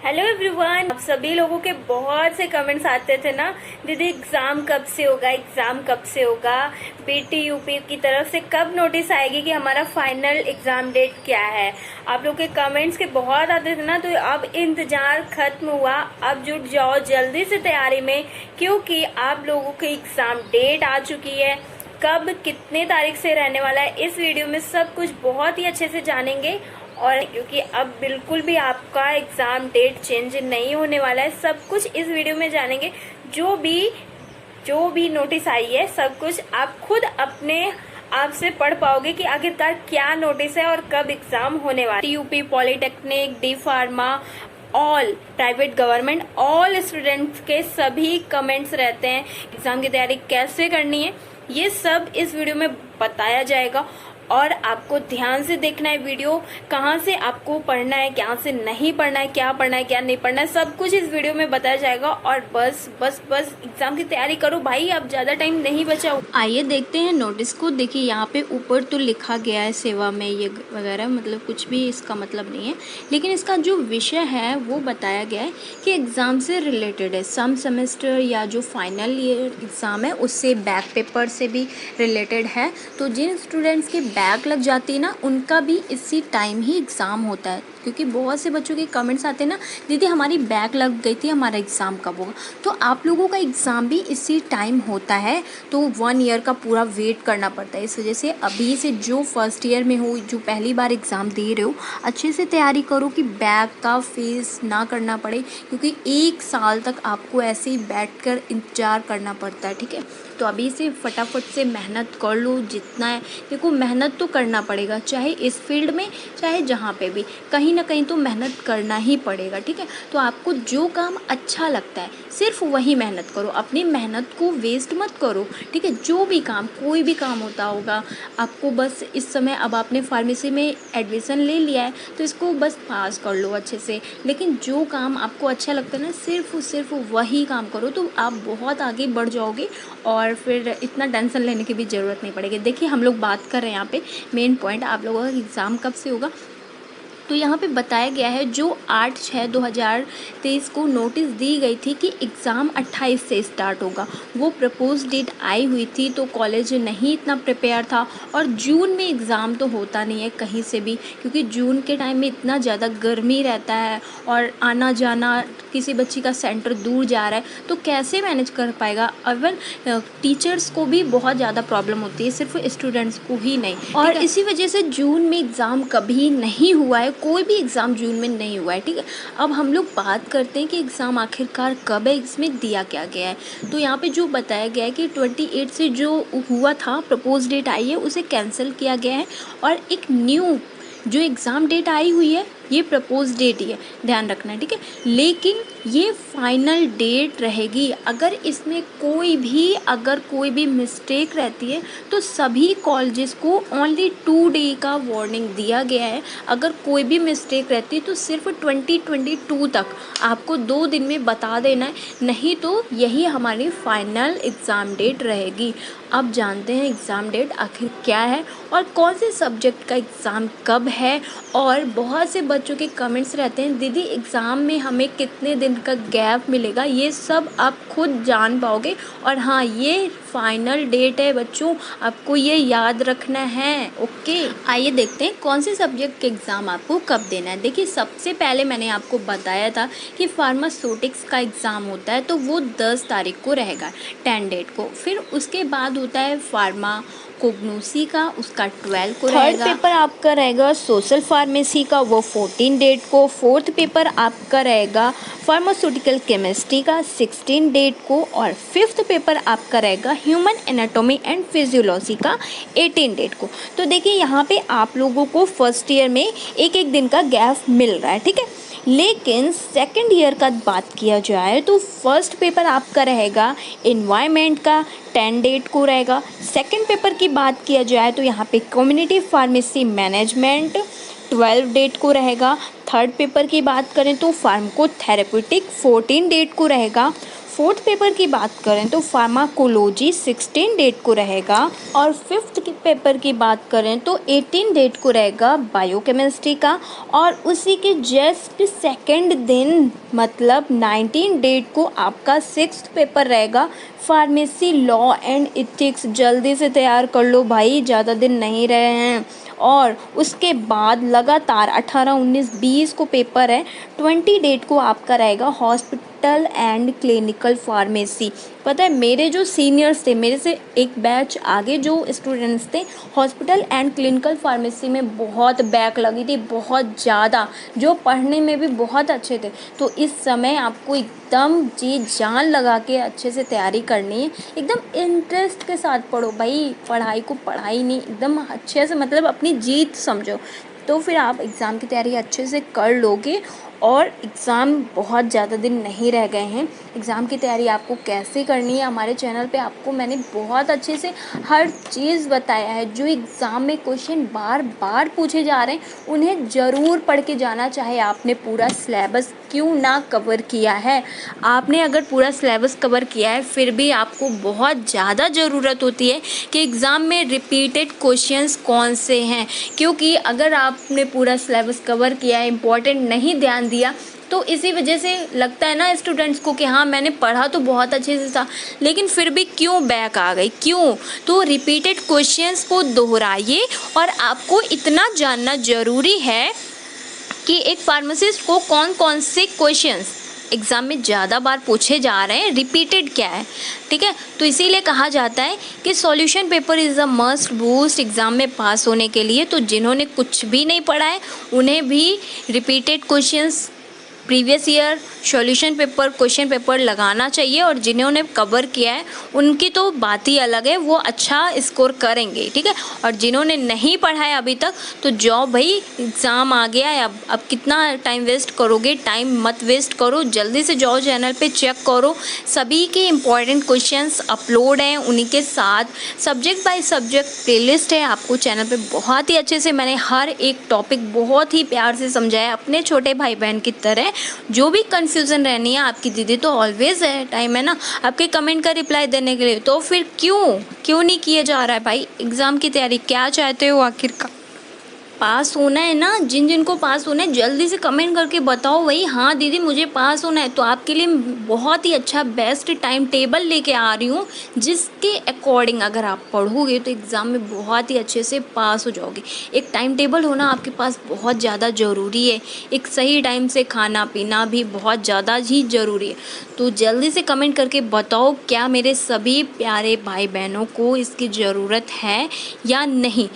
Hello everyone, आप सभी लोगों के बहुत से कमेंट्स आते थे ना, दीदी एग्ज़ाम कब से होगा, एग्ज़ाम कब से होगा, बीटी यूपी की तरफ से कब नोटिस आएगी कि हमारा फाइनल एग्ज़ाम डेट क्या है। आप लोग के कमेंट्स के बहुत आते थे ना, तो अब इंतज़ार खत्म हुआ। अब जुट जाओ जल्दी से तैयारी में, क्योंकि आप लोगों की एग्ज़ाम डेट आ चुकी है। कब कितने तारीख से रहने वाला है, इस वीडियो में सब कुछ बहुत ही अच्छे से जानेंगे। और क्योंकि अब बिल्कुल भी आपका एग्ज़ाम डेट चेंज नहीं होने वाला है, सब कुछ इस वीडियो में जानेंगे। जो भी नोटिस आई है, सब कुछ आप खुद अपने आप से पढ़ पाओगे कि आखिरकार क्या नोटिस है और कब एग्ज़ाम होने वाला है। UP polytechnic, D pharma, all private government, all students के सभी कमेंट्स रहते हैं एग्ज़ाम की तैयारी कैसे करनी है। ये सब इस वीडियो में बताया जाएगा और आपको ध्यान से देखना है वीडियो। कहाँ से आपको पढ़ना है, कहाँ से नहीं पढ़ना है, क्या पढ़ना है, क्या नहीं पढ़ना है, सब कुछ इस वीडियो में बताया जाएगा। और बस बस बस एग्जाम की तैयारी करो भाई, अब ज़्यादा टाइम नहीं बचा। आइए देखते हैं नोटिस को। देखिए यहाँ पे ऊपर तो लिखा गया है सेवा में ये वगैरह, मतलब कुछ भी इसका मतलब नहीं है, लेकिन इसका जो विषय है वो बताया गया है कि एग्ज़ाम से रिलेटेड है। सम सेमेस्टर या जो फाइनल ईयर एग्ज़ाम है उससे बैक पेपर से भी रिलेटेड है। तो जिन स्टूडेंट्स के बैक लग जाती है ना, उनका भी इसी टाइम ही एग्ज़ाम होता है। क्योंकि बहुत से बच्चों के कमेंट्स आते हैं ना, दीदी हमारी बैक लग गई थी, हमारा एग्ज़ाम कब होगा। तो आप लोगों का एग्ज़ाम भी इसी टाइम होता है, तो 1 ईयर का पूरा वेट करना पड़ता है। इस वजह से अभी से जो फर्स्ट ईयर में हो, जो पहली बार एग्ज़ाम दे रहे हो, अच्छे से तैयारी करो कि बैक का फेस ना करना पड़े, क्योंकि 1 साल तक आपको ऐसे ही बैठ कर इंतज़ार करना पड़ता है। ठीक है, तो अभी से फटाफट से मेहनत कर लो जितना है। देखो मेहनत तो करना पड़ेगा, चाहे इस फील्ड में चाहे जहाँ पे भी, कहीं ना कहीं तो मेहनत करना ही पड़ेगा। ठीक है, तो आपको जो काम अच्छा लगता है सिर्फ वही मेहनत करो, अपनी मेहनत को वेस्ट मत करो। ठीक है, जो भी काम, कोई भी काम होता होगा आपको, बस इस समय अब आपने फार्मेसी में एडमिशन ले लिया है तो इसको बस पास कर लो अच्छे से, लेकिन जो काम आपको अच्छा लगता है ना, सिर्फ वही काम करो, तो आप बहुत आगे बढ़ जाओगे और फिर इतना टेंशन लेने की भी ज़रूरत नहीं पड़ेगी। देखिए हम लोग बात कर रहे हैं यहाँ पे मेन पॉइंट, आप लोगों का एग्ज़ाम कब से होगा। तो यहाँ पे बताया गया है जो 8/6/2023 को नोटिस दी गई थी कि एग्ज़ाम 28 से स्टार्ट होगा, वो प्रपोज डेट आई हुई थी, तो कॉलेज नहीं इतना प्रिपेयर था। और जून में एग्ज़ाम तो होता नहीं है कहीं से भी, क्योंकि जून के टाइम में इतना ज़्यादा गर्मी रहता है और आना जाना, किसी बच्ची का सेंटर दूर जा रहा है तो कैसे मैनेज कर पाएगा। इवन टीचर्स को भी बहुत ज़्यादा प्रॉब्लम होती है, सिर्फ स्टूडेंट्स को ही नहीं। और इसी वजह से जून में एग्ज़ाम कभी नहीं हुआ है, कोई भी एग्ज़ाम जून में नहीं हुआ है। ठीक है, अब हम लोग बात करते हैं कि एग्ज़ाम आखिरकार कब है, इसमें दिया क्या गया है। तो यहाँ पे जो बताया गया है कि 28 से जो हुआ था, प्रपोज डेट आई है, उसे कैंसिल किया गया है और एक न्यू जो एग्ज़ाम डेट आई हुई है ये प्रपोज डेट ही है, ध्यान रखना है। ठीक है, लेकिन ये फाइनल डेट रहेगी। अगर इसमें अगर कोई भी मिस्टेक रहती है तो सभी कॉलेजेस को ओनली 2 डे का वार्निंग दिया गया है। अगर कोई भी मिस्टेक रहती है तो सिर्फ 2022 तक आपको 2 दिन में बता देना है, नहीं तो यही हमारी फाइनल एग्ज़ाम डेट रहेगी। अब जानते हैं एग्ज़ाम डेट आखिर क्या है और कौन से सब्जेक्ट का एग्ज़ाम कब है। और बहुत से बच्चों के कमेंट्स रहते हैं, दीदी एग्ज़ाम में हमें कितने दिन का गैप मिलेगा। ये सब आप खुद जान पाओगे। और हाँ, ये फाइनल डेट है बच्चों, आपको ये याद रखना है। ओके, आइए देखते हैं कौन से सब्जेक्ट के एग्ज़ाम आपको कब देना है। देखिए सबसे पहले मैंने आपको बताया था कि फार्मास्यूटिक्स का एग्ज़ाम होता है, तो वो 10 तारीख को रहेगा, 10 डेट को। फिर उसके बाद होता है फार्मा कोग्नोसी का, उसका 12 को रहेगा। थर्ड पेपर आपका रहेगा सोशल फार्मेसी का, वो 14 डेट को। फोर्थ पेपर आपका रहेगा फार्मास्यूटिकल केमिस्ट्री का, 16 डेट को। और फिफ्थ पेपर आपका रहेगा ह्यूमन एनाटॉमी एंड फिजियोलॉजी का, 18 डेट को। तो देखिए यहाँ पे आप लोगों को फर्स्ट ईयर में एक दिन का गैप मिल रहा है। ठीक है, लेकिन सेकंड ईयर का बात किया जाए तो फर्स्ट पेपर आपका रहेगा एनवायरनमेंट का, 10 डेट को रहेगा। सेकंड पेपर की बात किया जाए तो यहाँ पे कम्युनिटी फार्मेसी मैनेजमेंट 12 डेट को रहेगा। थर्ड पेपर की बात करें तो फार्माकोथेरेप्यूटिक 14 डेट को रहेगा। फोर्थ पेपर की बात करें तो फार्माकोलॉजी 16 डेट को रहेगा और फिफ्थ पेपर की बात करें तो 18 डेट को रहेगा बायोकेमिस्ट्री का और उसी के जस्ट सेकंड दिन मतलब 19 डेट को आपका सिक्स्थ पेपर रहेगा फार्मेसी लॉ एंड एथिक्स। जल्दी से तैयार कर लो भाई, ज़्यादा दिन नहीं रहे हैं। और उसके बाद लगातार 18, 19, 20 को पेपर है। 20 डेट को आपका रहेगा हॉस्पिटल एंड क्लिनिकल फार्मेसी। पता है मेरे जो सीनियर्स थे, मेरे से एक बैच आगे जो स्टूडेंट्स थे, हॉस्पिटल एंड क्लिनिकल फार्मेसी में बहुत बैक लगी थी, बहुत ज़्यादा, जो पढ़ने में भी बहुत अच्छे थे। तो इस समय आपको एकदम जी जान लगा के अच्छे से तैयारी करनी है, एकदम इंटरेस्ट के साथ पढ़ो भाई, पढ़ाई को पढ़ाई नहीं, एकदम अच्छे से मतलब अपनी जीत समझो, तो फिर आप एग्ज़ाम की तैयारी अच्छे से कर लोगे। और एग्ज़ाम बहुत ज़्यादा दिन नहीं रह गए हैं। एग्ज़ाम की तैयारी आपको कैसे करनी है, हमारे चैनल पे आपको मैंने बहुत अच्छे से हर चीज़ बताया है। जो एग्ज़ाम में क्वेश्चन बार बार पूछे जा रहे हैं उन्हें ज़रूर पढ़ के जाना, चाहे आपने पूरा सिलेबस क्यों ना कवर किया है। आपने अगर पूरा सिलेबस कवर किया है फिर भी आपको बहुत ज़्यादा ज़रूरत होती है कि एग्ज़ाम में रिपीटेड क्वेश्चंस कौन से हैं, क्योंकि अगर आपने पूरा सिलेबस कवर किया है, इम्पॉर्टेंट नहीं ध्यान दिया, तो इसी वजह से लगता है ना स्टूडेंट्स को कि हाँ मैंने पढ़ा तो बहुत अच्छे से था लेकिन फिर भी क्यों बैक आ गई, क्यों। तो रिपीटेड क्वेश्चंस को दोहराइए। और आपको इतना जानना ज़रूरी है कि एक फार्मासिस्ट को कौन कौन से क्वेश्चंस एग्ज़ाम में ज़्यादा बार पूछे जा रहे हैं, रिपीटेड क्या है, ठीक है। तो इसीलिए कहा जाता है कि solution paper is a must boost exam में पास होने के लिए। तो जिन्होंने कुछ भी नहीं पढ़ा है उन्हें भी repeated questions, previous year solution paper, question paper लगाना चाहिए। और जिन्होंने कवर किया है उनकी तो बात ही अलग है, वो अच्छा स्कोर करेंगे, ठीक है। और जिन्होंने नहीं पढ़ा है अभी तक तो जाओ भाई, एग्ज़ाम आ गया है, अब कितना टाइम वेस्ट करोगे, टाइम मत वेस्ट करो, जल्दी से जाओ चैनल पे चेक करो, सभी के इम्पॉर्टेंट क्वेश्चंस अपलोड हैं, उन्हीं के साथ सब्जेक्ट बाय सब्जेक्ट प्लेलिस्ट है। आपको चैनल पे बहुत ही अच्छे से मैंने हर एक टॉपिक बहुत ही प्यार से समझाया, अपने छोटे भाई बहन की तरह। जो भी कंफ्यूजन रहनी है, आपकी दीदी तो ऑलवेज है, टाइम है ना आपके कमेंट का रिप्लाई देने के लिए। तो फिर क्यों नहीं किया जा रहा है भाई एग्ज़ाम की तैयारी, क्या चाहते हो आखिरकार? पास होना है ना, जिनको पास होना है जल्दी से कमेंट करके बताओ भाई, हाँ दीदी मुझे पास होना है। तो आपके लिए बहुत ही अच्छा बेस्ट टाइम टेबल लेके आ रही हूँ, जिसके अकॉर्डिंग अगर आप पढ़ोगे तो एग्ज़ाम में बहुत ही अच्छे से पास हो जाओगे। एक टाइम टेबल होना आपके पास बहुत ज़्यादा ज़रूरी है, एक सही टाइम से खाना पीना भी बहुत ज़्यादा ही ज़रूरी है। तो जल्दी से कमेंट करके बताओ क्या मेरे सभी प्यारे भाई बहनों को इसकी ज़रूरत है या नहीं।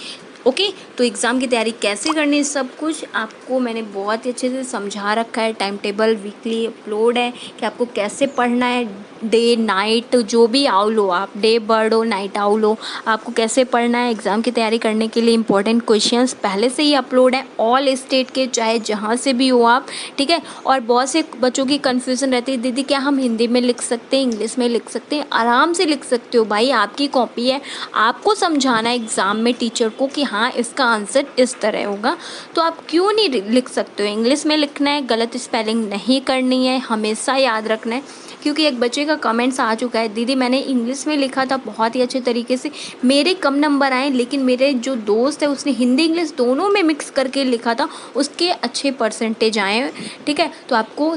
ओके, तो एग्ज़ाम की तैयारी कैसे करनी है सब कुछ आपको मैंने बहुत ही अच्छे से समझा रखा है। टाइम टेबल वीकली अपलोड है कि आपको कैसे पढ़ना है, डे नाइट जो भी आउल हो, आप डे बर्ड हो नाइट आउल हो, आपको कैसे पढ़ना है। एग्ज़ाम की तैयारी करने के लिए इंपॉर्टेंट क्वेश्चंस पहले से ही अपलोड है, ऑल स्टेट के, चाहे जहाँ से भी हो आप, ठीक है। और बहुत से बच्चों की कन्फ्यूज़न रहती है, दीदी क्या हम हिंदी में लिख सकते हैं, इंग्लिश में लिख सकते हैं? आराम से लिख सकते हो भाई, आपकी कॉपी है, आपको समझाना है एग्ज़ाम में टीचर को कि हाँ इसका आंसर इस तरह होगा, तो आप क्यों नहीं लिख सकते हो? इंग्लिश में लिखना है, गलत स्पेलिंग नहीं करनी है, हमेशा याद रखना है। क्योंकि एक बच्चे का कमेंट्स आ चुका है, दीदी मैंने इंग्लिश में लिखा था बहुत ही अच्छे तरीके से, मेरे कम नंबर आए, लेकिन मेरे जो दोस्त है उसने हिंदी इंग्लिश दोनों में मिक्स करके लिखा था, उसके अच्छे परसेंटेज आए, ठीक है। तो आपको